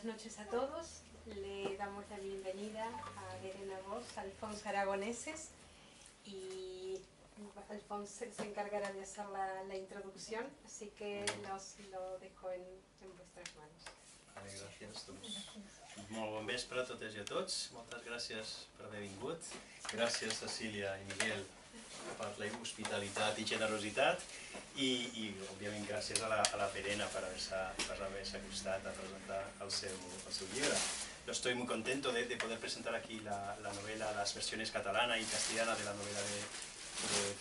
Buenas noches a todos. Le damos la bienvenida a Verena Voss, Alfonso Aragoneses, y Alfonso se encargará de hacer la introducción, así que lo dejo en vuestras manos. Gràcies, doncs. Molt bon vespre a totes i a tots. Moltes gràcies per haver vingut. Gràcies, Cecília i Miguel, per la hospitalitat i generositat. I òbviament, gràcies a la Verena per haver-se acostat a presentar el seu llibre. Yo estoy muy contento de poder presentar aquí la novela, las versiones catalana y castellana de la novela de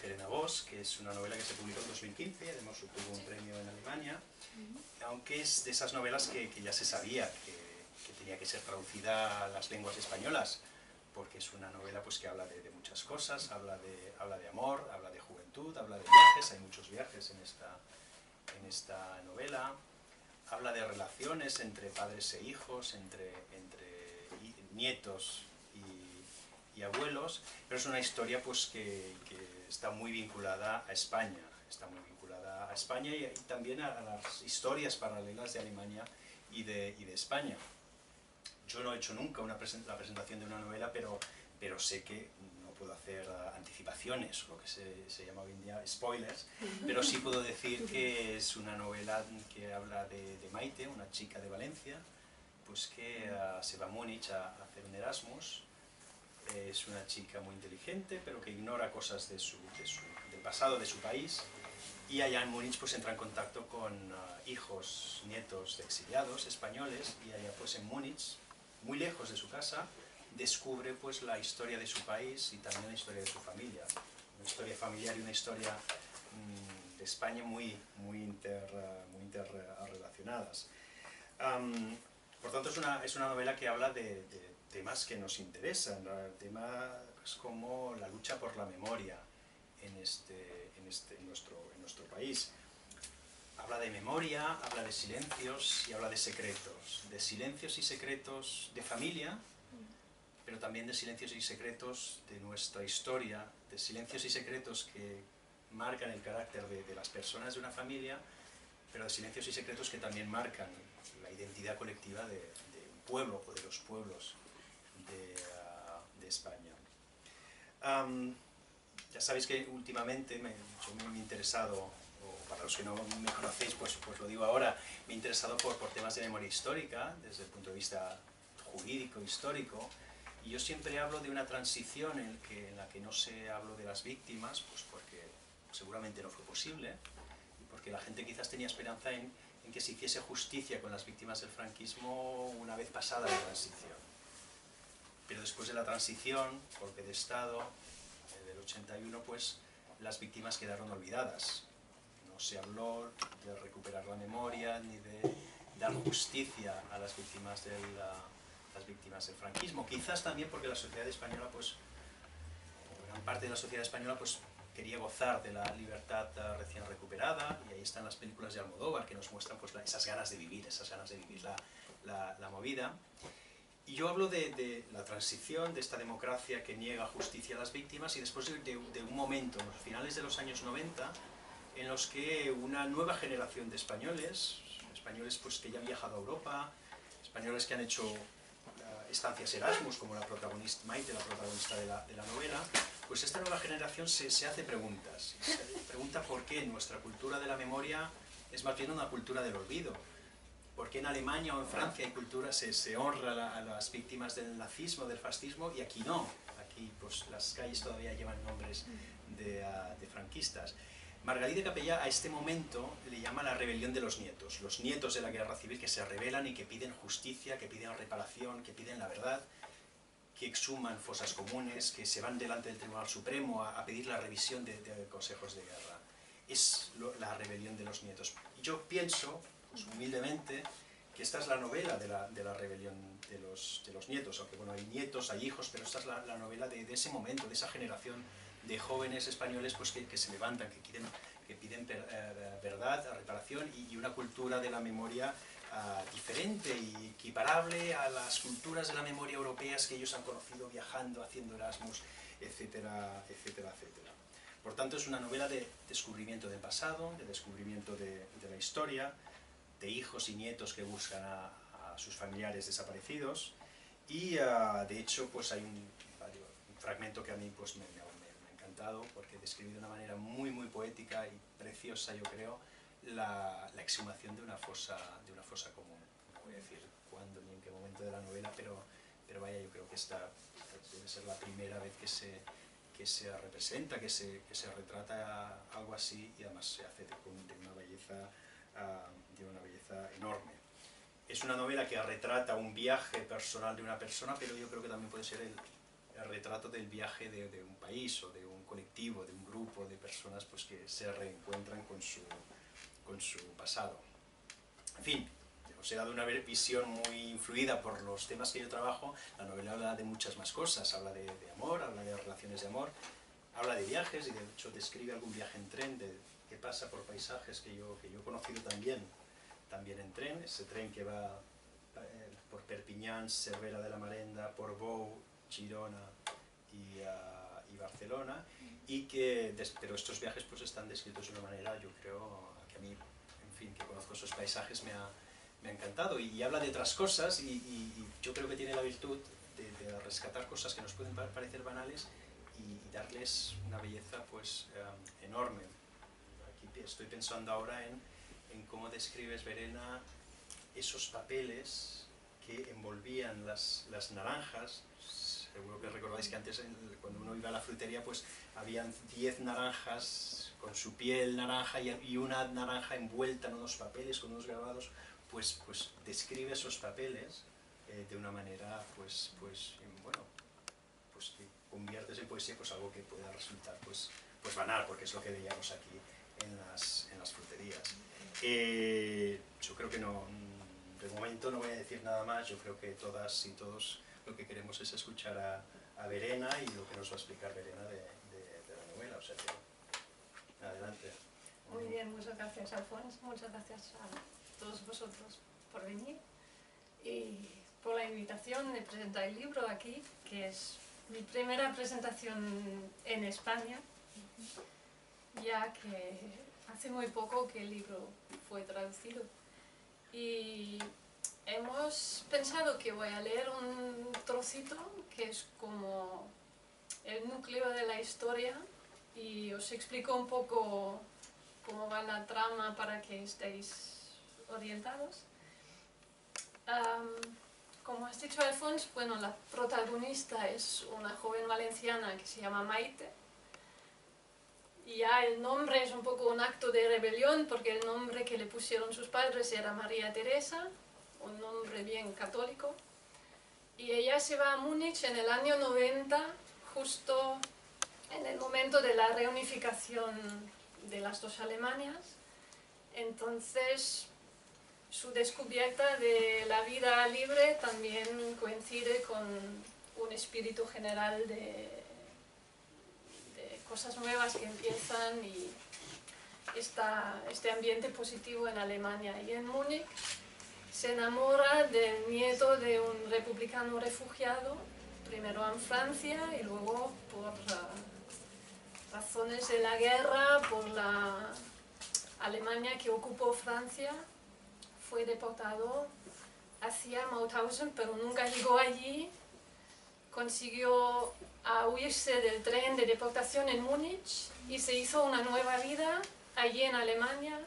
Verena Voss, que es una novela que se publicó en 2015 y además obtuvo un premio en Alemania, aunque es de esas novelas que ya se sabía que tenía que ser traducida a las lenguas españolas, porque es una novela pues, que habla de muchas cosas, habla de amor, habla de juventud, habla de viajes, hay muchos viajes en esta novela, habla de relaciones entre padres e hijos, entre nietos y abuelos, pero es una historia pues, que está muy vinculada a España, y también a las historias paralelas de Alemania y de España. Yo no he hecho nunca la presentación de una novela, pero sé que no puedo hacer anticipaciones, lo que se llama hoy en día spoilers, pero sí puedo decir que es una novela que habla de Maite, una chica de Valencia, pues que se va a Múnich a hacer un Erasmus. Es una chica muy inteligente, pero que ignora cosas del pasado de su país, y allá en Múnich pues entra en contacto con hijos, nietos de exiliados españoles, y allá pues en Múnich, muy lejos de su casa, descubre pues la historia de su país y también la historia de su familia. Una historia familiar y una historia de España muy interrelacionadas. Por tanto es una novela que habla de temas que nos interesan, temas como la lucha por la memoria en nuestro país. Habla de memoria, habla de silencios y habla de secretos. De silencios y secretos de familia, pero también de silencios y secretos de nuestra historia, de silencios y secretos que marcan el carácter de las personas de una familia, pero de silencios y secretos que también marcan la identidad colectiva de un pueblo o de los pueblos de España. Ya sabéis que últimamente yo me he interesado, o para los que no me conocéis, pues lo digo ahora, me he interesado por temas de memoria histórica, desde el punto de vista jurídico, histórico, y yo siempre hablo de una transición en la que no se hablo de las víctimas, pues porque seguramente no fue posible, y porque la gente quizás tenía esperanza en que se hiciese justicia con las víctimas del franquismo una vez pasada la transición. Pero después de la transición, golpe de Estado, del 81, pues las víctimas quedaron olvidadas. No se habló de recuperar la memoria, ni de dar justicia a las víctimas del franquismo. Quizás también porque la sociedad española, pues, gran parte de la sociedad española, pues, quería gozar de la libertad recién recuperada, y ahí están las películas de Almodóvar que nos muestran pues, esas ganas de vivir la movida. Y yo hablo de la transición, de esta democracia que niega justicia a las víctimas, y después de un momento, en los finales de los años 90, en los que una nueva generación de españoles pues, que ya han viajado a Europa, españoles que han hecho estancias Erasmus, como la protagonista Maite, la protagonista de la novela, pues esta nueva generación se hace preguntas. Se pregunta por qué nuestra cultura de la memoria es más bien una cultura del olvido. ¿Por qué en Alemania o en Francia hay cultura, se honra a las víctimas del nazismo, del fascismo, y aquí no? Aquí pues, las calles todavía llevan nombres de franquistas. Margarita Capellà a este momento le llama la rebelión de los nietos de la guerra civil, que se rebelan y que piden justicia, que piden reparación, que piden la verdad, que exhuman fosas comunes, que se van delante del Tribunal Supremo a pedir la revisión de consejos de guerra. Es la rebelión de los nietos. Y yo pienso, pues, humildemente, que esta es la novela de la rebelión de los nietos, aunque bueno, hay nietos, hay hijos, pero esta es la novela de ese momento, de esa generación de jóvenes españoles pues, que se levantan, que piden verdad, reparación y una cultura de la memoria diferente y equiparable a las culturas de la memoria europeas que ellos han conocido viajando, haciendo Erasmus, etcétera, etcétera, etcétera. Por tanto, es una novela de descubrimiento del pasado, de descubrimiento de la historia, de hijos y nietos que buscan a a sus familiares desaparecidos, y de hecho pues hay un fragmento que a mí pues, me ha encantado, porque describe de una manera muy poética y preciosa, yo creo, la exhumación de una fosa común. No voy a decir cuándo ni en qué momento de la novela, pero vaya, yo creo que esta debe ser la primera vez que se representa, que se retrata algo así, y además se hace de una belleza enorme. Es una novela que retrata un viaje personal de una persona, pero yo creo que también puede ser el retrato del viaje de un país, o de un colectivo, de un grupo de personas pues, que se reencuentran con su pasado. En fin, os he dado una visión muy influida por los temas que yo trabajo. La novela habla de muchas más cosas, habla de amor, habla de relaciones de amor, habla de viajes, y de hecho describe algún viaje en tren que pasa por paisajes que yo he conocido también en tren, ese tren que va por Perpiñán, Cervera de la Marenda, Portbou, Girona y Barcelona, pero estos viajes pues están descritos de una manera, yo creo, que a mí, en fin, que conozco esos paisajes, me ha encantado, y habla de otras cosas, y yo creo que tiene la virtud de rescatar cosas que nos pueden parecer banales y darles una belleza pues enorme. Aquí estoy pensando ahora en cómo describes, Verena, esos papeles que envolvían las naranjas. Seguro que recordáis que antes, cuando uno iba a la frutería, pues habían 10 naranjas con su piel naranja y una naranja envuelta en unos papeles con unos grabados. Pues describe esos papeles de una manera, bueno, pues que conviertes en poesía pues algo que pueda resultar pues banal, porque es lo que veíamos aquí en las fruterías. Yo creo que no, de momento no voy a decir nada más. Yo creo que todas y todos lo que queremos es escuchar a Verena y lo que nos va a explicar Verena de la novela, o sea que adelante. Muy bien, muchas gracias, Alfonso, muchas gracias a todos vosotros por venir y por la invitación de presentar el libro aquí, que es mi primera presentación en España, ya que hace muy poco que el libro fue traducido. Y hemos pensado que voy a leer un trocito que es como el núcleo de la historia, y os explico un poco cómo va la trama para que estéis orientados. Como has dicho, Alfonso, bueno, la protagonista es una joven valenciana que se llama Maite. Y ya el nombre es un poco un acto de rebelión, porque el nombre que le pusieron sus padres era María Teresa, un nombre bien católico. Y ella se va a Múnich en el año 90, justo en el momento de la reunificación de las dos Alemanias. Entonces, su descubierta de la vida libre también coincide con un espíritu general de cosas nuevas que empiezan, y este ambiente positivo en Alemania. Y en Múnich se enamora del nieto de un republicano refugiado, primero en Francia y luego por razones de la guerra, por la Alemania que ocupó Francia, fue deportado hacia Mauthausen, pero nunca llegó allí. Consiguió huirse del tren de deportación en Múnich y se hizo una nueva vida allí en Alemania.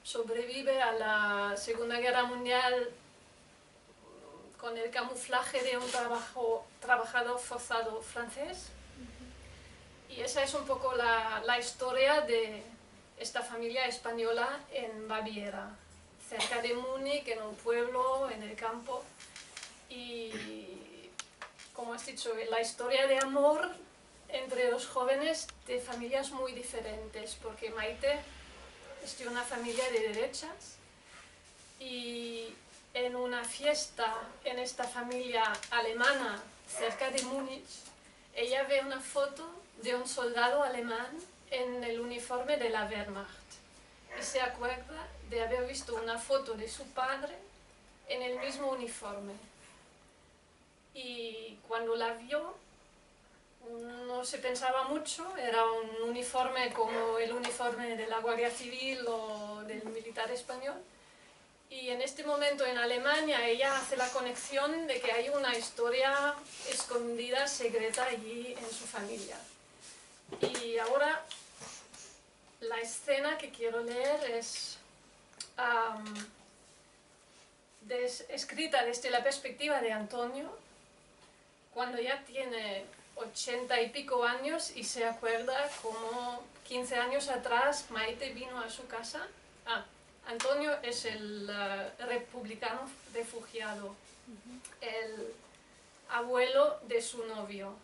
Sobrevive a la Segunda Guerra Mundial con el camuflaje de un trabajador forzado francés. Y esa es un poco la historia de esta familia española en Baviera, cerca de Múnich, en un pueblo, en el campo. Y como has dicho, la historia de amor entre dos jóvenes de familias muy diferentes, porque Maite es de una familia de derechas, y en una fiesta en esta familia alemana cerca de Múnich, ella ve una foto de un soldado alemán en el uniforme de la Wehrmacht y se acuerda de haber visto una foto de su padre en el mismo uniforme. Y cuando la vio, no se pensaba mucho, era un uniforme como el uniforme de la Guardia Civil o del militar español, Y en este momento en Alemania ella hace la conexión de que hay una historia escondida, secreta allí en su familia. Y ahora la escena que quiero leer es escrita desde la perspectiva de Antonio, cuando ya tiene 80 y pico años y se acuerda como 15 años atrás Maite vino a su casa. Antonio es el republicano refugiado, el abuelo de su novio.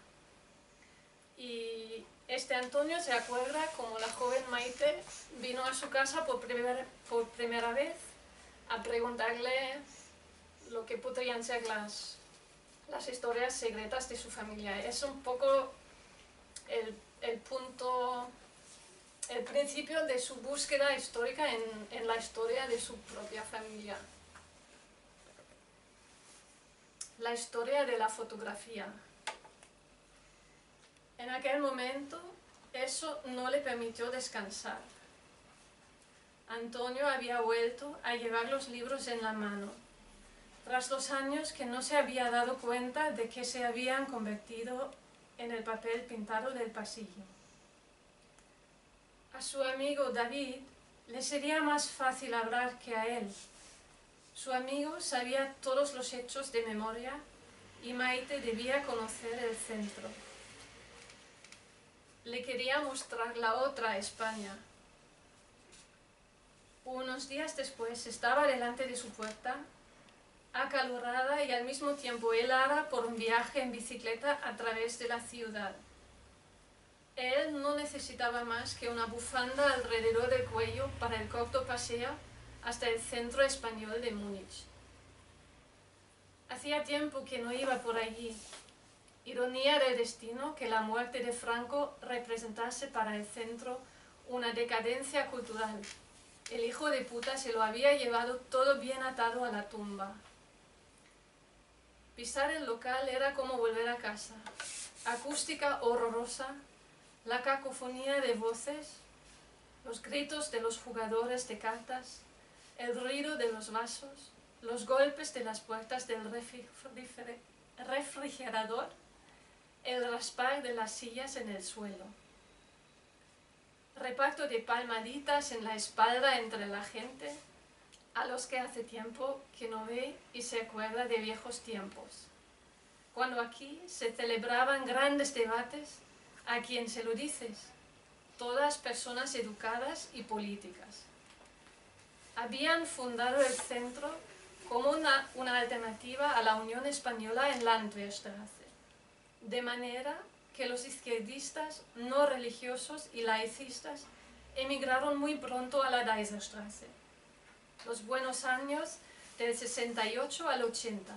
Y este Antonio se acuerda como la joven Maite vino a su casa por primera vez a preguntarle lo que podrían ser las historias secretas de su familia. Es un poco el punto, el principio de su búsqueda histórica en la historia de su propia familia. La historia de la fotografía. En aquel momento, eso no le permitió descansar. Antonio había vuelto a llevar los libros en la mano, tras 2 años que no se había dado cuenta de que se habían convertido en el papel pintado del pasillo. A su amigo David le sería más fácil hablar que a él. Su amigo sabía todos los hechos de memoria y Maite debía conocer el centro. Le quería mostrar la otra España. Unos días después estaba delante de su puerta, acalorada y al mismo tiempo helada por un viaje en bicicleta a través de la ciudad. Él no necesitaba más que una bufanda alrededor del cuello para el corto paseo hasta el centro español de Múnich. Hacía tiempo que no iba por allí. Ironía del destino que la muerte de Franco representase para el centro una decadencia cultural. El hijo de puta se lo había llevado todo bien atado a la tumba. Pisar el local era como volver a casa. Acústica horrorosa, la cacofonía de voces, los gritos de los jugadores de cartas, el ruido de los vasos, los golpes de las puertas del refrigerador, el raspar de las sillas en el suelo. Reparto de palmaditas en la espalda entre la gente, a los que hace tiempo que no ve y se acuerda de viejos tiempos. Cuando aquí se celebraban grandes debates, ¿a quién se lo dices? Todas personas educadas y políticas. Habían fundado el centro como una alternativa a la Unión Española en Landwehrstraße, de manera que los izquierdistas no religiosos y laicistas emigraron muy pronto a la Deiserstraße, los buenos años del 68 al 80.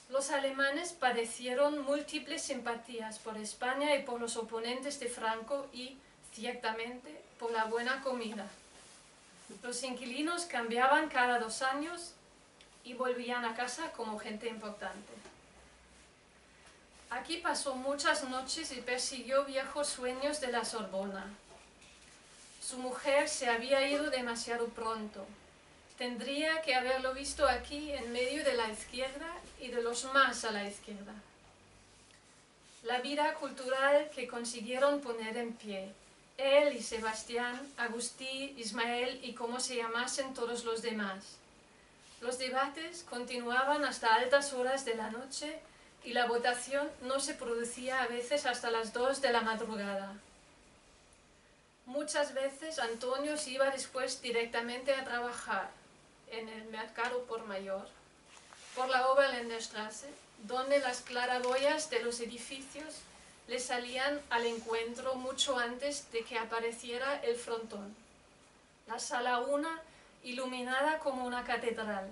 Los alemanes padecieron múltiples simpatías por España y por los oponentes de Franco y, ciertamente, por la buena comida. Los inquilinos cambiaban cada 2 años y volvían a casa como gente importante. Aquí pasó muchas noches y persiguió viejos sueños de la Sorbona. Su mujer se había ido demasiado pronto. Tendría que haberlo visto aquí en medio de la izquierda y de los más a la izquierda. La vida cultural que consiguieron poner en pie, él y Sebastián, Agustí, Ismael y como se llamasen todos los demás. Los debates continuaban hasta altas horas de la noche y la votación no se producía a veces hasta las 2 de la madrugada. Muchas veces Antonio se iba después directamente a trabajar en el mercado por mayor, por la Oberländerstraße, donde las claraboyas de los edificios le salían al encuentro mucho antes de que apareciera el frontón. La sala 1, iluminada como una catedral,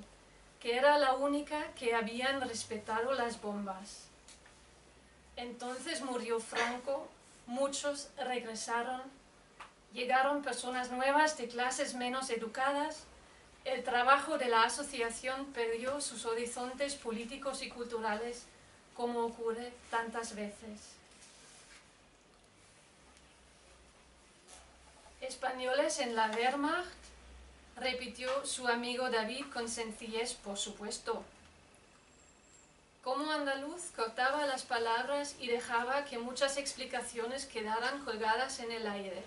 que era la única que habían respetado las bombas. Entonces murió Franco, muchos regresaron, llegaron personas nuevas de clases menos educadas, el trabajo de la asociación perdió sus horizontes políticos y culturales, como ocurre tantas veces. Españoles en la Wehrmacht, repitió su amigo David con sencillez, por supuesto. Como andaluz cortaba las palabras y dejaba que muchas explicaciones quedaran colgadas en el aire.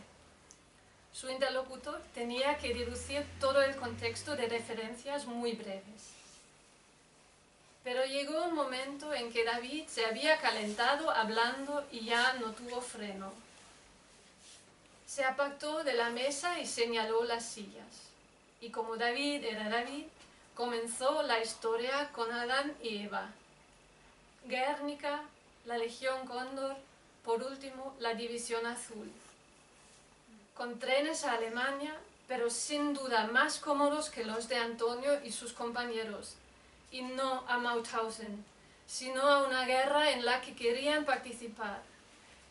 Su interlocutor tenía que deducir todo el contexto de referencias muy breves. Pero llegó un momento en que David se había calentado hablando y ya no tuvo freno. Se apartó de la mesa y señaló las sillas. Y como David era David, comenzó la historia con Adán y Eva. Guernica, la Legión Cóndor, por último la División Azul. Con trenes a Alemania, pero sin duda más cómodos que los de Antonio y sus compañeros, y no a Mauthausen, sino a una guerra en la que querían participar.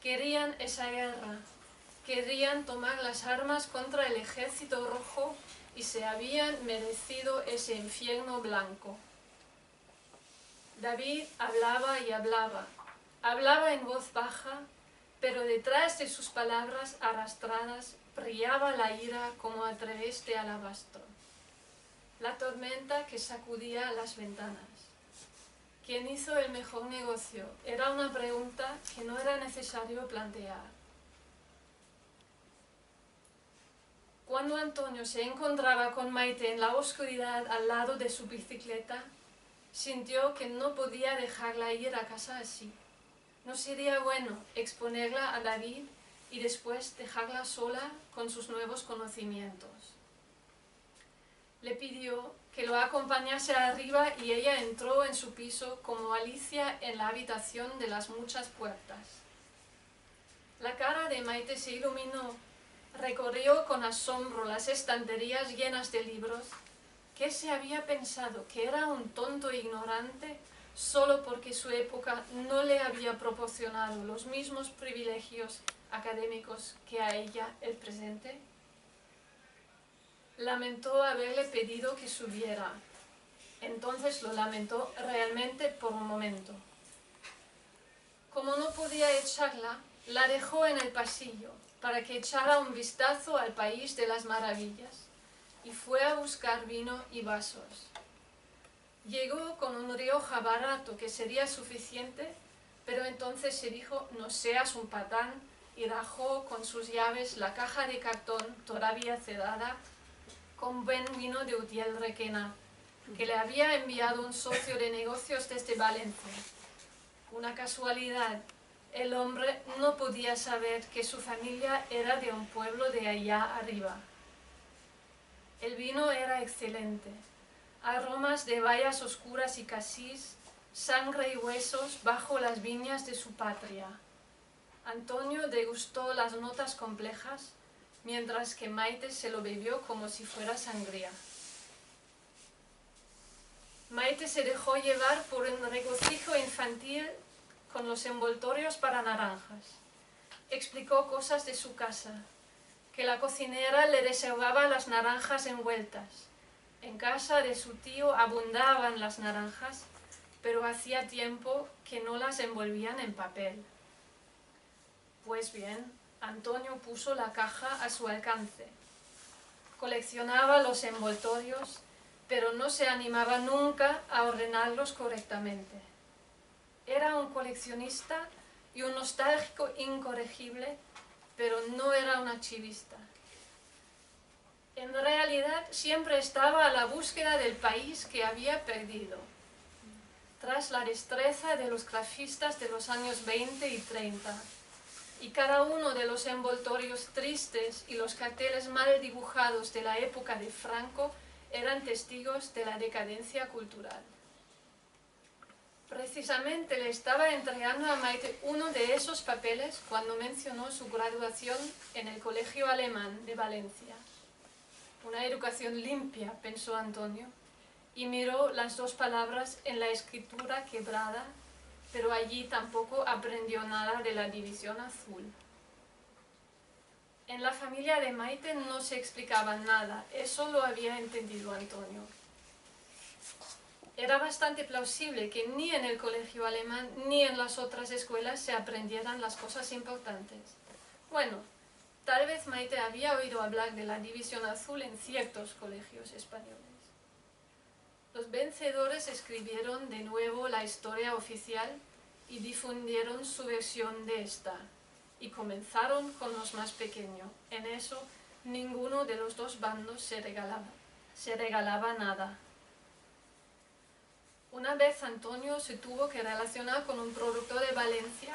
Querían esa guerra, querían tomar las armas contra el ejército rojo y se habían merecido ese infierno blanco. David hablaba y hablaba, hablaba en voz baja, pero detrás de sus palabras arrastradas brillaba la ira como a través de alabastro. La tormenta que sacudía las ventanas. ¿Quién hizo el mejor negocio? Era una pregunta que no era necesario plantear. Cuando Antonio se encontraba con Maite en la oscuridad al lado de su bicicleta, sintió que no podía dejarla ir a casa así. No sería bueno exponerla a David y después dejarla sola con sus nuevos conocimientos. Le pidió que lo acompañase arriba y ella entró en su piso como Alicia en la habitación de las muchas puertas. La cara de Maite se iluminó, recorrió con asombro las estanterías llenas de libros. ¿Qué se había pensado? ¿Que era un tonto ignorante solo porque su época no le había proporcionado los mismos privilegios académicos que a ella el presente? Lamentó haberle pedido que subiera. Entonces lo lamentó realmente por un momento. Como no podía echarla, la dejó en el pasillo para que echara un vistazo al país de las maravillas y fue a buscar vino y vasos. Llegó con un Rioja barato que sería suficiente, pero entonces se dijo: no seas un patán, y rajó con sus llaves la caja de cartón todavía cerrada con buen vino de Utiel Requena, que le había enviado un socio de negocios desde Valencia. Una casualidad, el hombre no podía saber que su familia era de un pueblo de allá arriba. El vino era excelente, aromas de bayas oscuras y casís, sangre y huesos bajo las viñas de su patria. Antonio degustó las notas complejas, mientras que Maite se lo bebió como si fuera sangría. Maite se dejó llevar por un regocijo infantil con los envoltorios para naranjas. Explicó cosas de su casa, que la cocinera le reservaba las naranjas envueltas. En casa de su tío abundaban las naranjas, pero hacía tiempo que no las envolvían en papel. Pues bien, Antonio puso la caja a su alcance. Coleccionaba los envoltorios, pero no se animaba nunca a ordenarlos correctamente. Era un coleccionista y un nostálgico incorregible, pero no era un archivista. En realidad siempre estaba a la búsqueda del país que había perdido. Tras la destreza de los grafistas de los años 20 y 30, y cada uno de los envoltorios tristes y los carteles mal dibujados de la época de Franco eran testigos de la decadencia cultural. Precisamente le estaba entregando a Maite uno de esos papeles cuando mencionó su graduación en el Colegio Alemán de Valencia. Una educación limpia, pensó Antonio, y miró las dos palabras en la escritura quebrada, pero allí tampoco aprendió nada de la División Azul. En la familia de Maite no se explicaba nada, eso lo había entendido Antonio. Era bastante plausible que ni en el colegio alemán ni en las otras escuelas se aprendieran las cosas importantes. Bueno, Tal vez Maite había oído hablar de la División Azul en ciertos colegios españoles. Los vencedores escribieron de nuevo la historia oficial y difundieron su versión de esta, y comenzaron con los más pequeños. En eso, ninguno de los dos bandos se regalaba nada. Una vez Antonio se tuvo que relacionar con un productor de Valencia,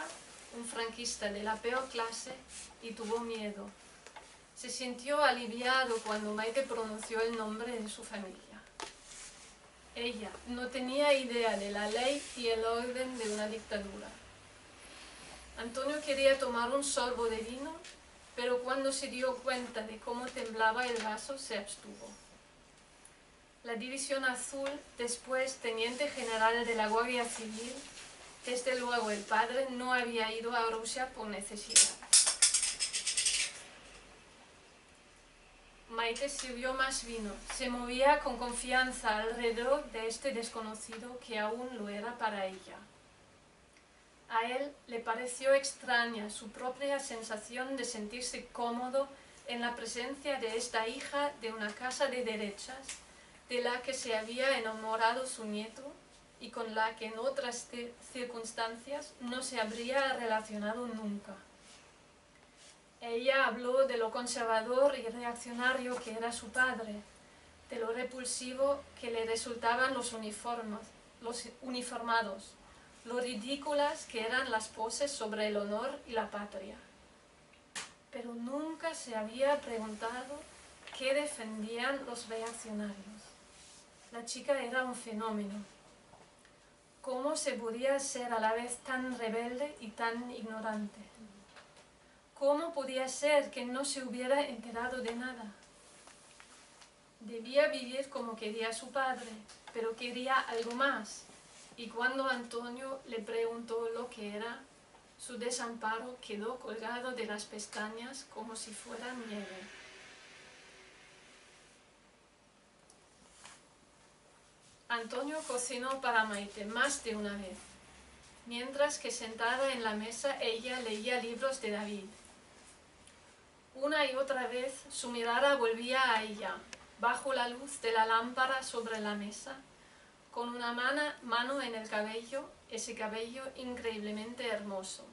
un franquista de la peor clase, y tuvo miedo. Se sintió aliviado cuando Maite pronunció el nombre de su familia. Ella no tenía idea de la ley y el orden de una dictadura. Antonio quería tomar un sorbo de vino, pero cuando se dio cuenta de cómo temblaba el vaso, se abstuvo. La División Azul, después teniente general de la Guardia Civil, desde luego el padre no había ido a Rusia por necesidad. Maite sirvió más vino, se movía con confianza alrededor de este desconocido que aún lo era para ella. A él le pareció extraña su propia sensación de sentirse cómodo en la presencia de esta hija de una casa de derechas, de la que se había enamorado su nieto y con la que en otras circunstancias no se habría relacionado nunca. Ella habló de lo conservador y reaccionario que era su padre, de lo repulsivo que le resultaban los uniformados, lo ridículas que eran las poses sobre el honor y la patria. Pero nunca se había preguntado qué defendían los reaccionarios. La chica era un fenómeno. ¿Cómo se podía ser a la vez tan rebelde y tan ignorante? ¿Cómo podía ser que no se hubiera enterado de nada? Debía vivir como quería su padre, pero quería algo más. Y cuando Antonio le preguntó lo que era, su desamparo quedó colgado de las pestañas como si fuera nieve. Antonio cocinó para Maite más de una vez. Mientras que sentada en la mesa ella leía libros de David. Una y otra vez su mirada volvía a ella, bajo la luz de la lámpara sobre la mesa, con una mano en el cabello, ese cabello increíblemente hermoso.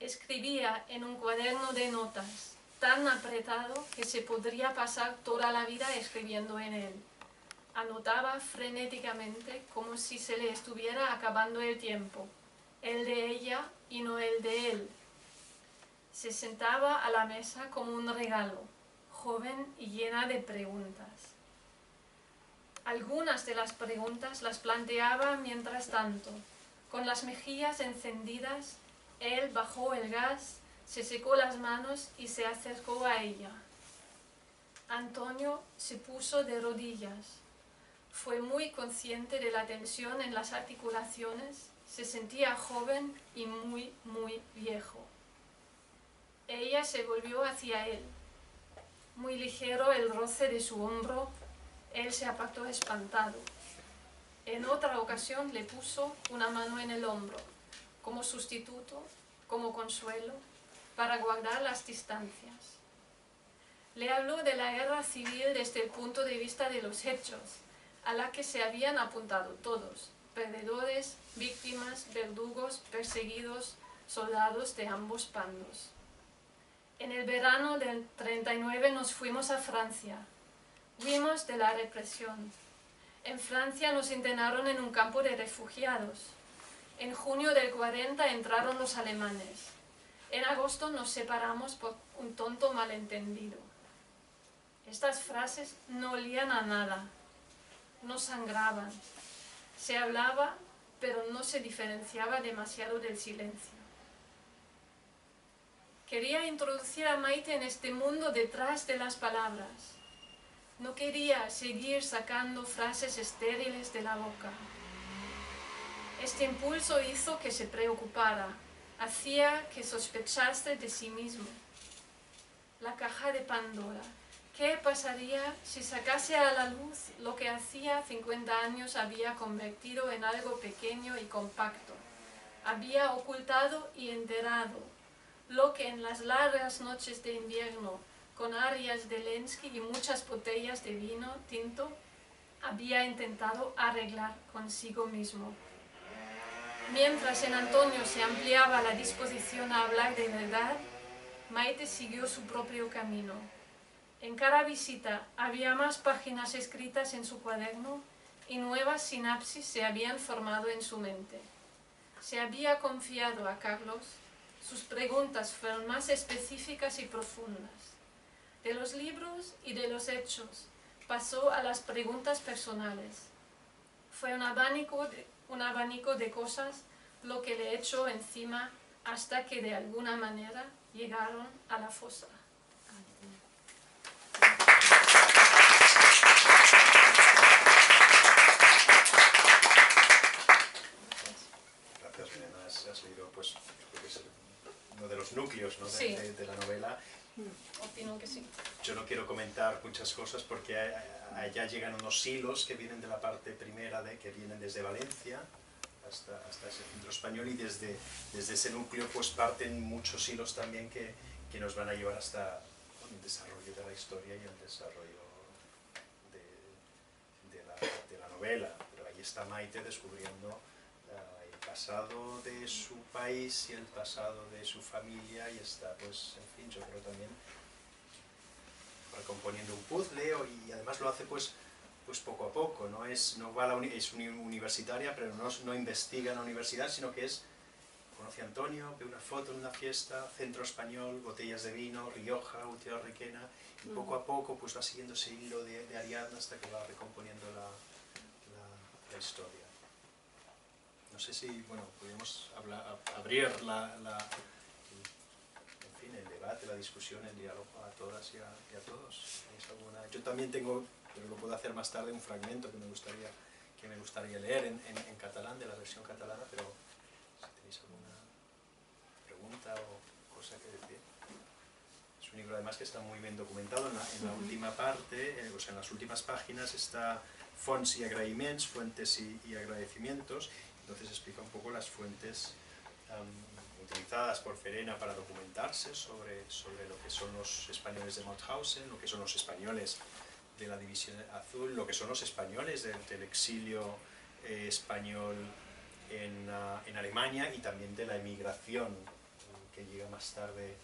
Escribía en un cuaderno de notas, tan apretado que se podría pasar toda la vida escribiendo en él. Anotaba frenéticamente como si se le estuviera acabando el tiempo, el de ella y no el de él. Se sentaba a la mesa como un regalo, joven y llena de preguntas. Algunas de las preguntas las planteaba mientras tanto. Con las mejillas encendidas, él bajó el gas, se secó las manos y se acercó a ella. Antonio se puso de rodillas. Fue muy consciente de la tensión en las articulaciones, se sentía joven y muy, muy viejo. Ella se volvió hacia él. Muy ligero el roce de su hombro, él se apartó espantado. En otra ocasión le puso una mano en el hombro, como sustituto, como consuelo, para guardar las distancias. Le habló de la guerra civil desde el punto de vista de los hechos, a la que se habían apuntado todos, perdedores, víctimas, verdugos, perseguidos, soldados de ambos bandos. En el verano del 39 nos fuimos a Francia. Huimos de la represión. En Francia nos internaron en un campo de refugiados. En junio del 40 entraron los alemanes. En agosto nos separamos por un tonto malentendido. Estas frases no olían a nada. No sangraban. Se hablaba, pero no se diferenciaba demasiado del silencio. Quería introducir a Maite en este mundo detrás de las palabras. No quería seguir sacando frases estériles de la boca. Este impulso hizo que se preocupara, hacía que sospechase de sí mismo. La caja de Pandora. ¿Qué pasaría si sacase a la luz lo que hacía 50 años había convertido en algo pequeño y compacto? Había ocultado y enterrado lo que en las largas noches de invierno, con arias de Lenski y muchas botellas de vino tinto, había intentado arreglar consigo mismo. Mientras en Antonio se ampliaba la disposición a hablar de verdad, Maite siguió su propio camino. En cada visita había más páginas escritas en su cuaderno y nuevas sinapsis se habían formado en su mente. Se había confiado a Carlos, sus preguntas fueron más específicas y profundas. De los libros y de los hechos pasó a las preguntas personales. Fue un abanico de cosas lo que le echó encima hasta que de alguna manera llegaron a la fosa. Gracias, Elena. Has leído, pues, creo que es uno de los núcleos, ¿no? Sí. de la novela. Opino que sí. Yo no quiero comentar muchas cosas porque allá llegan unos hilos que vienen de la parte primera, que vienen desde Valencia hasta ese centro español, y desde ese núcleo pues parten muchos hilos también que nos van a llevar hasta el desarrollo de la historia y el desarrollo de la novela. Pero ahí está Maite descubriendo el pasado de su país y el pasado de su familia, y está, pues, en fin, yo creo también recomponiendo un puzzle, y además lo hace pues poco a poco, es universitaria, pero no investiga en la universidad, sino que conoce a Antonio, ve una foto en una fiesta, centro español, botellas de vino, Rioja, Utiel Requena, y poco a poco pues va siguiendo ese hilo de Ariadna hasta que va recomponiendo la historia. No sé si, bueno, podemos abrir el debate, la discusión, el diálogo a todas y a todos. Yo también tengo, pero lo puedo hacer más tarde, un fragmento que me gustaría leer en catalán, de la versión catalana, pero si tenéis alguna pregunta o cosa que decir. Es un libro además que está muy bien documentado. En la última parte, o sea, en las últimas páginas está fonts y agraïments, fuentes y agradecimientos. Entonces explica un poco las fuentes utilizadas por Verena para documentarse sobre lo que son los españoles de Mauthausen, lo que son los españoles de la División Azul, lo que son los españoles del exilio español en Alemania, y también de la emigración que llega más tarde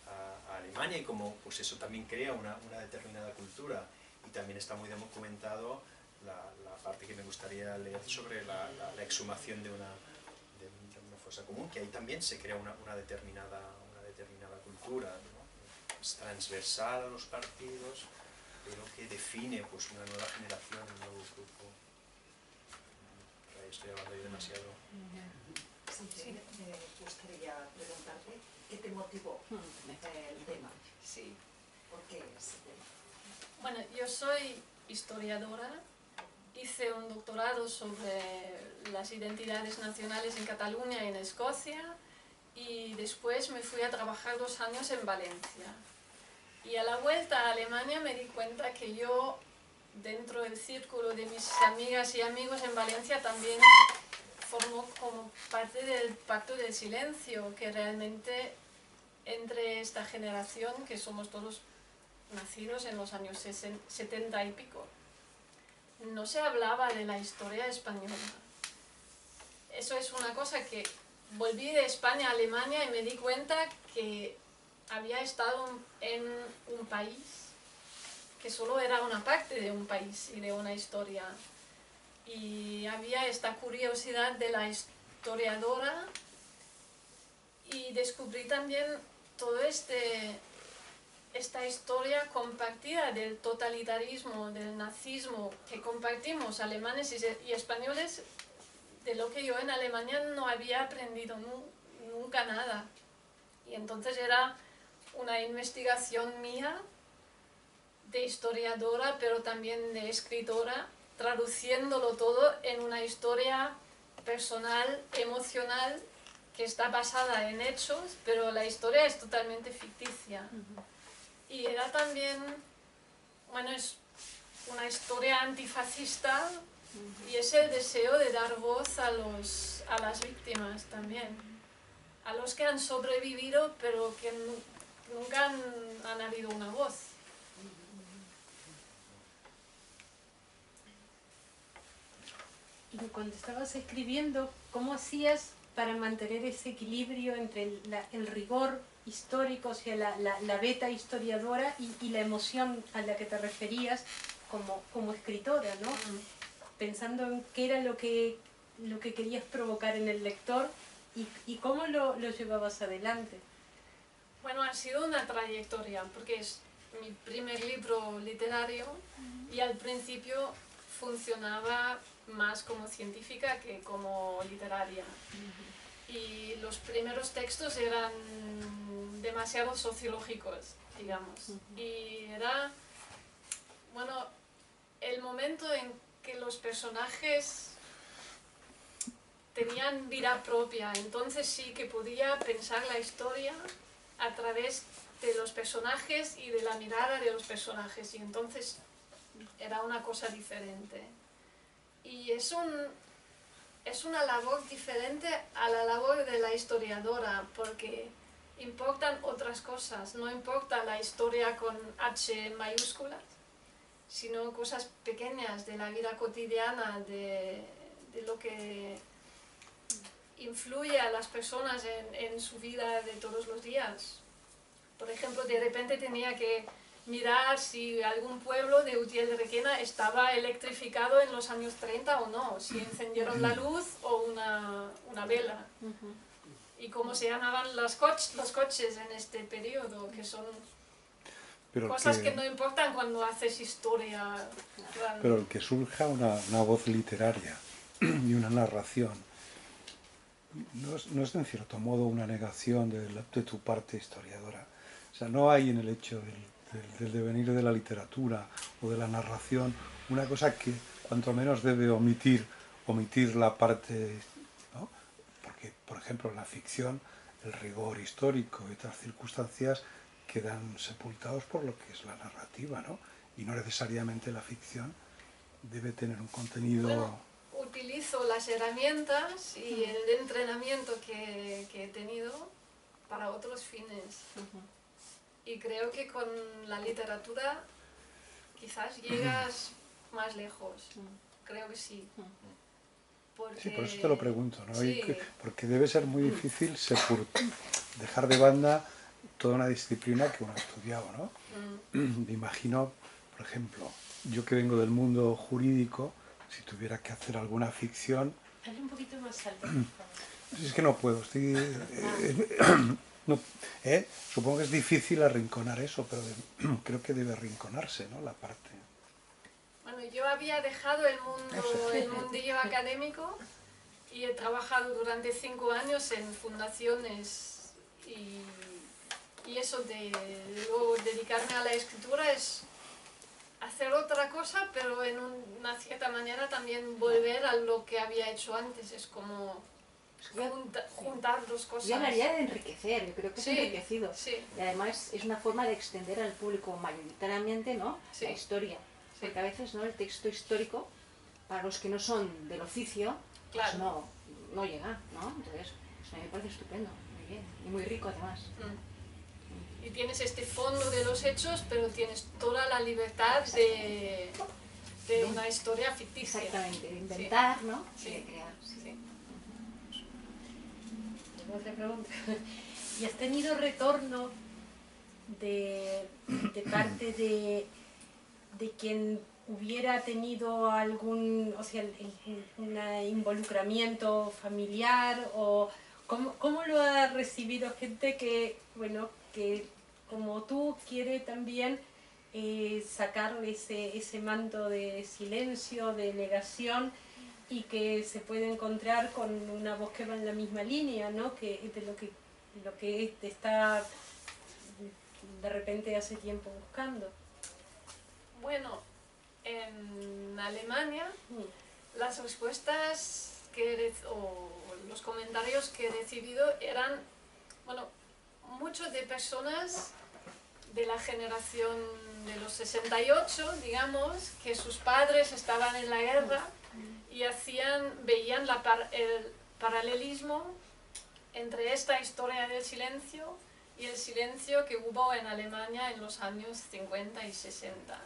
a Alemania, y como pues eso también crea una determinada cultura. Y también está muy documentado la parte que me gustaría leer sobre la exhumación de una fosa común, que ahí también se crea una determinada cultura, ¿no? Es transversal a los partidos, pero que define pues una nueva generación, un nuevo grupo. Ahí estoy hablando yo demasiado. Sí, me gustaría preguntarte qué te motivó el tema. Sí. ¿Por qué ese tema? Bueno, yo soy historiadora, hice un doctorado sobre las identidades nacionales en Cataluña y en Escocia, y después me fui a trabajar 2 años en Valencia. Y a la vuelta a Alemania me di cuenta que yo, dentro del círculo de mis amigas y amigos en Valencia, también formó como parte del pacto del silencio, que realmente entre esta generación, que somos todos nacidos en los años 70 y pico, no se hablaba de la historia española. Eso es una cosa que volví de España a Alemania y me di cuenta que había estado en un país que solo era una parte de un país y de una historia. Y había esta curiosidad de la historiadora, y descubrí también todo esta historia compartida del totalitarismo, del nazismo, que compartimos alemanes y españoles, de lo que yo en Alemania no había aprendido nunca nada. Y entonces era una investigación mía de historiadora, pero también de escritora, traduciéndolo todo en una historia personal, emocional, que está basada en hechos, pero la historia es totalmente ficticia. Y era también, bueno, es una historia antifascista, y es el deseo de dar voz a las víctimas también, a los que han sobrevivido pero que nunca han habido una voz. Y cuando estabas escribiendo, ¿cómo hacías para mantener ese equilibrio entre el rigor histórico, o sea, la beta historiadora y la emoción a la que te referías como escritora, ¿no? Pensando en qué era lo que querías provocar en el lector y cómo lo llevabas adelante. Bueno, ha sido una trayectoria, porque es mi primer libro literario y al principio funcionaba más como científica que como literaria. Y los primeros textos eran demasiado sociológicos, digamos. Y era, bueno, el momento en que los personajes tenían vida propia, entonces sí que podía pensar la historia a través de los personajes y de la mirada de los personajes, y entonces era una cosa diferente. Y es una labor diferente a la labor de la historiadora, porque importan otras cosas, no importa la historia con H mayúsculas, sino cosas pequeñas de la vida cotidiana, de lo que influye a las personas en su vida de todos los días. Por ejemplo, de repente tenía que mirar si algún pueblo de Utiel de Requena estaba electrificado en los años 30 o no, si encendieron la luz o una vela. Y cómo se llamaban los coches en este periodo, que son cosas que no importan cuando haces historia. Pero el que surja una voz literaria y una narración no es en cierto modo una negación de tu parte historiadora. O sea, no hay en el hecho del devenir de la literatura o de la narración una cosa que cuanto menos debe omitir la parte, ¿no? Porque, por ejemplo, en la ficción el rigor histórico y otras circunstancias quedan sepultados por lo que es la narrativa, ¿no? Y no necesariamente la ficción debe tener un contenido... Bueno, utilizo las herramientas y el entrenamiento que he tenido para otros fines. Y creo que con la literatura quizás llegas más lejos. Creo que sí. Porque... Sí, por eso te lo pregunto, ¿no? Sí. Porque debe ser muy difícil dejar de banda toda una disciplina que uno ha estudiado, ¿no? Me imagino, por ejemplo, yo que vengo del mundo jurídico, si tuviera que hacer alguna ficción... Hazle un poquito más alto. Es que no puedo, no, supongo que es difícil arrinconar eso, pero creo que debe arrinconarse, ¿no? La parte... Bueno, yo había dejado el mundillo académico y he trabajado durante 5 años en fundaciones y eso de luego dedicarme a la escritura es hacer otra cosa, pero en una cierta manera también volver a lo que había hecho antes. Es como juntar dos cosas. Yo hablaría de enriquecer, yo creo que es enriquecido. Sí. Y además es una forma de extender al público mayoritariamente, ¿no? Sí. La historia. Sí. Porque a veces, ¿no?, el texto histórico, para los que no son del oficio, Claro. pues no llega, ¿no? Entonces, pues a mí me parece estupendo, muy bien. Y muy rico además. Y tienes este fondo de los hechos, pero tienes toda la libertad de una historia ficticia. Exactamente, de inventar, ¿no? Sí. Y de crear. Sí. Otra pregunta. ¿Y has tenido retorno de parte de quien hubiera tenido algún, o sea, un involucramiento familiar? ¿O cómo lo ha recibido gente que, bueno, que como tú quiere también sacarle ese manto de silencio, de negación, y que se puede encontrar con una voz que va en la misma línea, ¿no? Que de lo que está de repente hace tiempo buscando? Bueno, en Alemania las respuestas o los comentarios que he recibido eran, bueno, muchos de personas de la generación de los 68, digamos, que sus padres estaban en la guerra y veían el paralelismo entre esta historia del silencio y el silencio que hubo en Alemania en los años 50 y 60.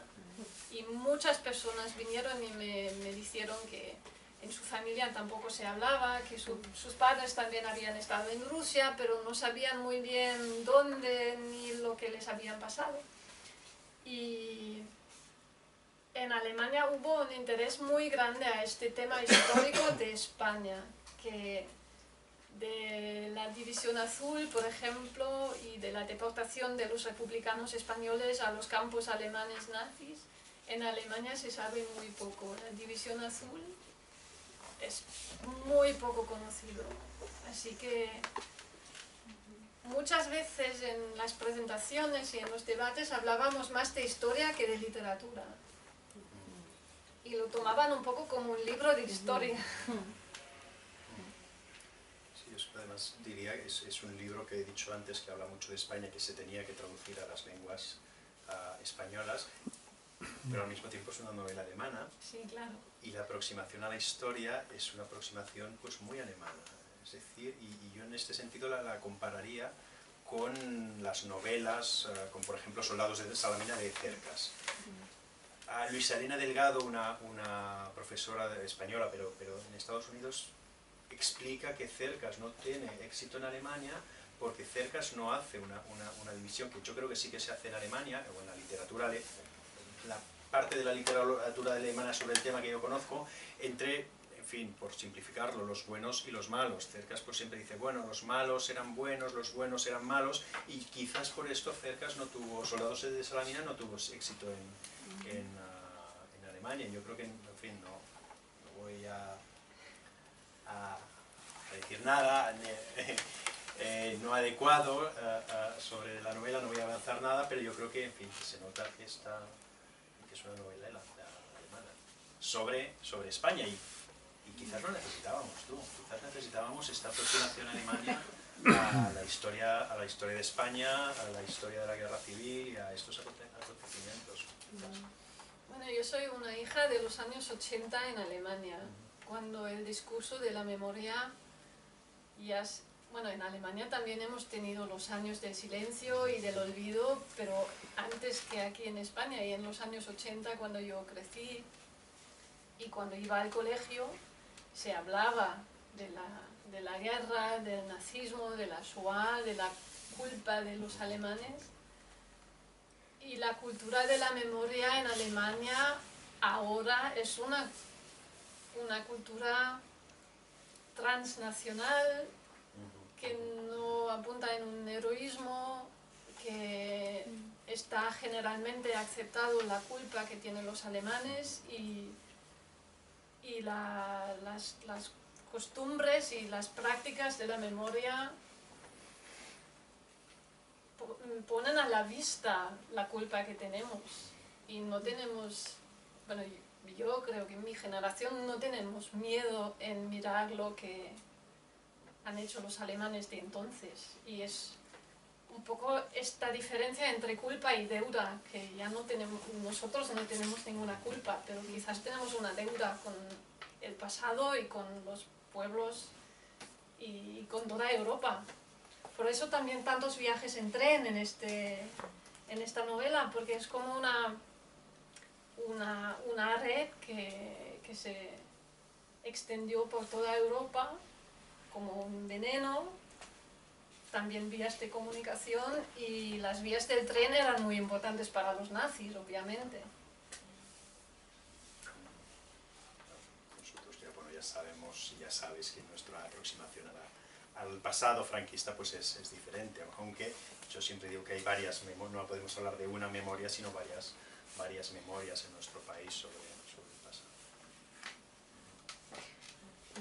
Y muchas personas vinieron y me dijeron que en su familia tampoco se hablaba, que sus padres también habían estado en Rusia, pero no sabían muy bien dónde ni lo que les habían pasado. Y en Alemania hubo un interés muy grande a este tema histórico de España, que de la División Azul, por ejemplo, y de la deportación de los republicanos españoles a los campos alemanes nazis, en Alemania se sabe muy poco. La División Azul es muy poco conocido, así que muchas veces en las presentaciones y en los debates hablábamos más de historia que de literatura. Y lo tomaban un poco como un libro de historia. Sí, eso además diría que es un libro que he dicho antes que habla mucho de España, que se tenía que traducir a las lenguas españolas, pero al mismo tiempo es una novela alemana. Sí, claro. Y la aproximación a la historia es una aproximación pues muy alemana. Es decir, y yo en este sentido la compararía con las novelas, con por ejemplo Soldados de Salamina de Cercas. Luisa Elena Delgado, una profesora española, pero en Estados Unidos, explica que Cercas no tiene éxito en Alemania porque Cercas no hace una división que yo creo que sí que se hace en Alemania, o en la literatura, la parte de la literatura alemana sobre el tema que yo conozco, entre, en fin, por simplificarlo, los buenos y los malos. Cercas pues siempre dice, bueno, los malos eran buenos, los buenos eran malos, y quizás por esto Cercas no tuvo, Soldados de Salamina no tuvo éxito en Alemania. Yo creo que, en fin, no voy a decir nada no adecuado sobre la novela, no voy a avanzar nada, pero yo creo que, en fin, que se nota que es una novela alemana sobre España, y quizás lo necesitábamos, quizás necesitábamos esta aproximación a Alemania a la historia de España, a la historia de la guerra civil y a estos acontecimientos. Bueno, yo soy una hija de los años 80 en Alemania, cuando el discurso de la memoria bueno, en Alemania también hemos tenido los años del silencio y del olvido, pero antes que aquí en España, y en los años 80, cuando yo crecí y cuando iba al colegio, se hablaba de la guerra, del nazismo, de la Shoah, de la culpa de los alemanes. Y la cultura de la memoria en Alemania ahora es una cultura transnacional que no apunta en un heroísmo, que está generalmente aceptado la culpa que tienen los alemanes, y las costumbres y las prácticas de la memoria ponen a la vista la culpa que tenemos, y no tenemos, bueno, yo creo que en mi generación no tenemos miedo en mirar lo que han hecho los alemanes de entonces, y es un poco esta diferencia entre culpa y deuda, que ya no tenemos, nosotros no tenemos ninguna culpa, pero quizás tenemos una deuda con el pasado y con los pueblos y con toda Europa. Por eso también tantos viajes en tren en esta novela, porque es como una red que se extendió por toda Europa como un veneno, también vías de comunicación, y las vías del tren eran muy importantes para los nazis, obviamente. Nosotros ya sabemos, ya sabes que nuestra aproximación al pasado franquista pues es diferente, aunque yo siempre digo que hay varias memorias, no podemos hablar de una memoria, sino varias memorias en nuestro país sobre el pasado.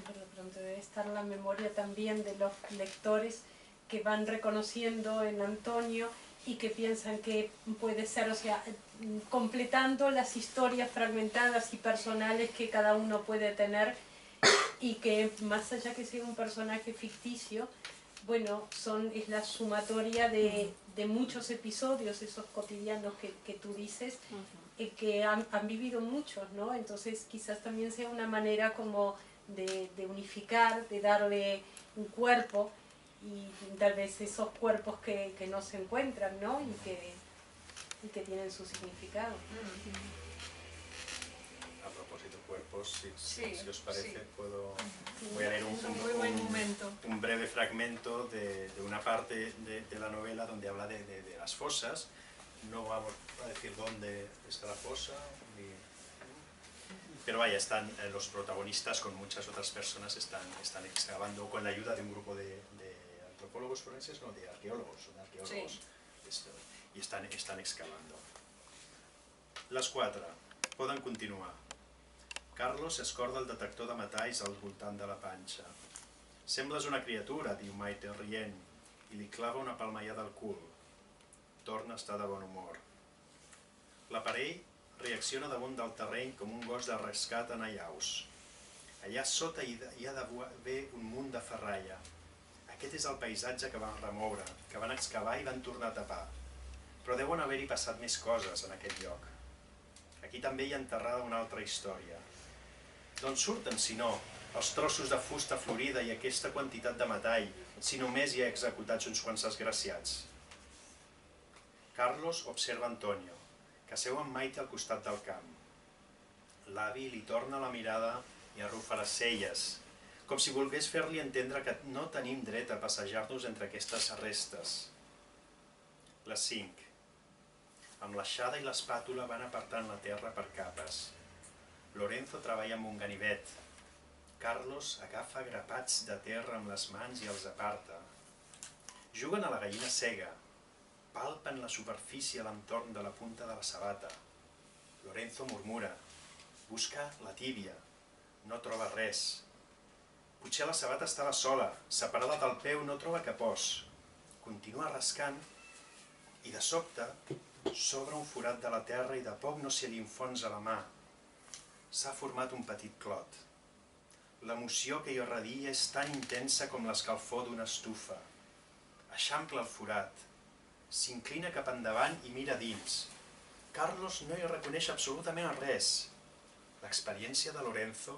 Pero de pronto debe estar la memoria también de los lectores que van reconociendo en Antonio y que piensan que puede ser, o sea, completando las historias fragmentadas y personales que cada uno puede tener, y que más allá que sea un personaje ficticio, bueno, es la sumatoria de muchos episodios, esos cotidianos que tú dices, que han vivido muchos, ¿no? Entonces quizás también sea una manera como de unificar, de darle un cuerpo, y tal vez esos cuerpos que no se encuentran, ¿no? Y que tienen su significado. A propósito de cuerpos, Sí, si os parece, sí. voy a leer Es un muy buen momento. un breve fragmento de una parte de la novela donde habla de las fosas. No vamos a decir dónde está la fosa, pero vaya, están los protagonistas con muchas otras personas están excavando con la ayuda de un grupo de antropólogos forenses, no, de arqueólogos, Sí. i estan excavando. Les 4. Poden continuar. Carlos escorda el detector de metalls al voltant de la panxa. Sembles una criatura, diu Maite rient, i li clava una palmallada al cul. Torna a estar de bon humor. L'aparell reacciona damunt del terreny com un gos de rescat en allaus. Allà sota hi ha d'haver un munt de ferralla. Aquest és el paisatge que van remoure, que van excavar i van tornar a tapar. Però deuen haver-hi passat més coses en aquest lloc. Aquí també hi ha enterrada una altra història. D'on surten, si no, els trossos de fusta florida i aquesta quantitat de metall, si només hi ha executats uns quants desgraciats? Carlos observa Antonio, que seu amb Maite al costat del camp. L'avi li torna la mirada i arrufa les celles, com si volgués fer-li entendre que no tenim dret a passejar-nos entre aquestes restes. Les 5. Amb l'aixada i l'espàtula van apartant la terra per capes. Lorenzo treballa amb un ganivet. Carlos agafa grapats de terra amb les mans i els aparta. Juguen a la gallina cega. Palpen la superfície a l'entorn de la punta de la sabata. Lorenzo murmura. Busca la tíbia. No troba res. Potser la sabata estava sola, separada del peu, no troba cap os. Continua rascant i de sobte s'obre un forat de la terra i de poc no se li enfonsa la mà. S'ha format un petit clot. L'emoció que hi irradia és tan intensa com l'escalfor d'una estufa. Eixampla el forat. S'inclina cap endavant i mira dins. Carlos no hi reconeix absolutament res. L'experiència de Lorenzo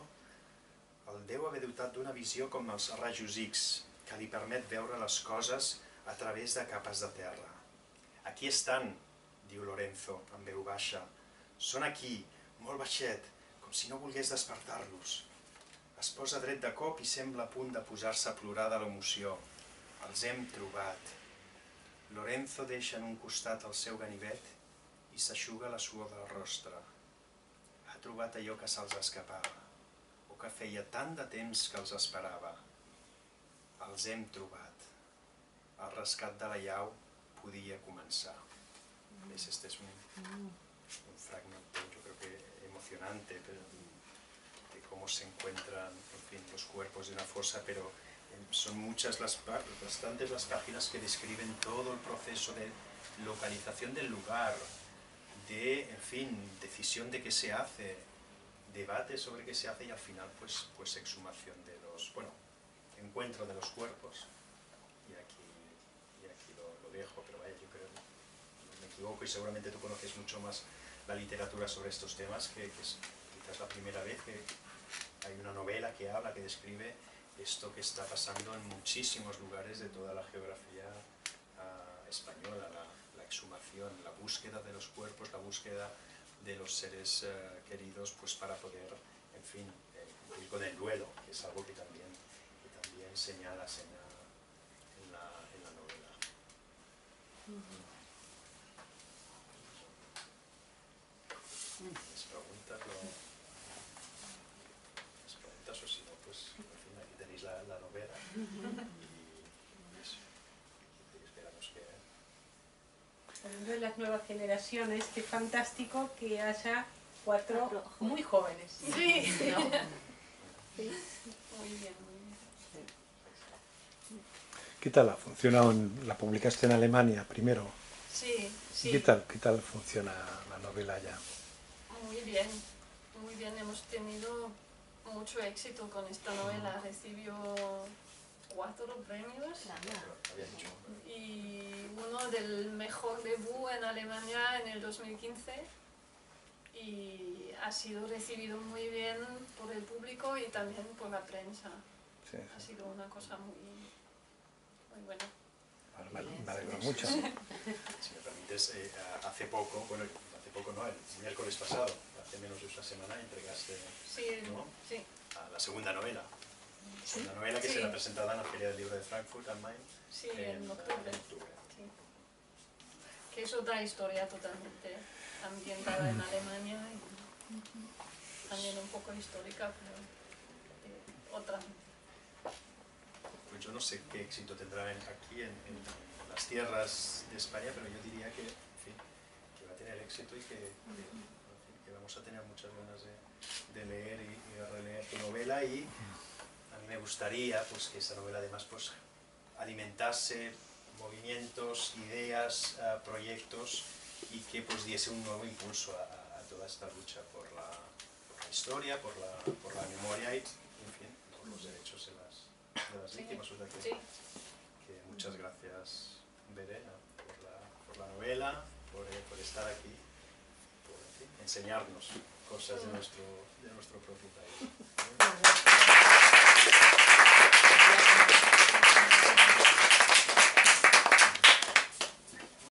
el deu haver dotat d'una visió com els rajos X, que li permet veure les coses a través de capes de terra. Aquí estan, diu Lorenzo amb veu baixa. Són aquí, molt baixet, com si no volgués despertar-los. Es posa dret de cop i sembla a punt de posar-se a plorar de l'emoció. Els hem trobat. Lorenzo deixa en un costat el seu ganivet i s'eixuga la suor del rostre. Ha trobat allò que se'ls escapava, o que feia tant de temps que els esperava. Els hem trobat. El rescat de la llau podia començar. Este es un fragmento, yo creo que emocionante, de cómo se encuentran, en fin, los cuerpos de una fosa, pero son muchas bastantes las páginas que describen todo el proceso de localización del lugar, de, en fin, decisión de qué se hace, debate sobre qué se hace y al final, pues exhumación de los, bueno, encuentro de los cuerpos. Y aquí lo dejo, pero vaya, yo creo, no me equivoco y seguramente tú conoces mucho más la literatura sobre estos temas, que es quizás la primera vez que hay una novela que habla, que describe esto que está pasando en muchísimos lugares de toda la geografía española, la exhumación, la búsqueda de los cuerpos, la búsqueda de los seres queridos, pues para poder, en fin, cumplir con el duelo, que es algo que también señalas en la novela. ¿Les preguntas o si no, pues, en fin, aquí tenéis la novela y eso, y esperamos que... Hablando de las nuevas generaciones, qué fantástico que haya 4 muy jóvenes. Sí. ¿No? Muy bien, muy bien. ¿Qué tal ha funcionado? La publicaste en Alemania primero. Sí, sí. ¿Qué tal funciona la novela ya? Muy bien, muy bien. Hemos tenido mucho éxito con esta novela. Recibió 4 premios Había dicho. y uno del mejor debut en Alemania en el 2015. Y ha sido recibido muy bien por el público y también por la prensa. Sí, Ha sido una cosa muy... muy bueno. Me alegro mucho. Si me permites, hace poco no, el miércoles pasado, hace menos de una semana, entregaste Sí, ¿no? sí, a la segunda novela. La novela que Sí. será presentada en la Feria del Libro de Frankfurt am Main sí, en octubre. Sí. Que es otra historia totalmente ambientada en Alemania y también un poco histórica, pero otra. Pues yo no sé qué éxito tendrá aquí en las tierras de España, pero yo diría que, en fin, que va a tener éxito y que vamos a tener muchas ganas de leer y de releer tu novela, y a mí me gustaría pues, que esa novela además pues, alimentase movimientos, ideas, proyectos, y que pues, diese un nuevo impulso a toda esta lucha por la historia, por la memoria y, en fin, por los derechos de las víctimas. O sea que muchas gracias, Verena, por la novela, por estar aquí, por en fin, enseñarnos cosas de nuestro propio país.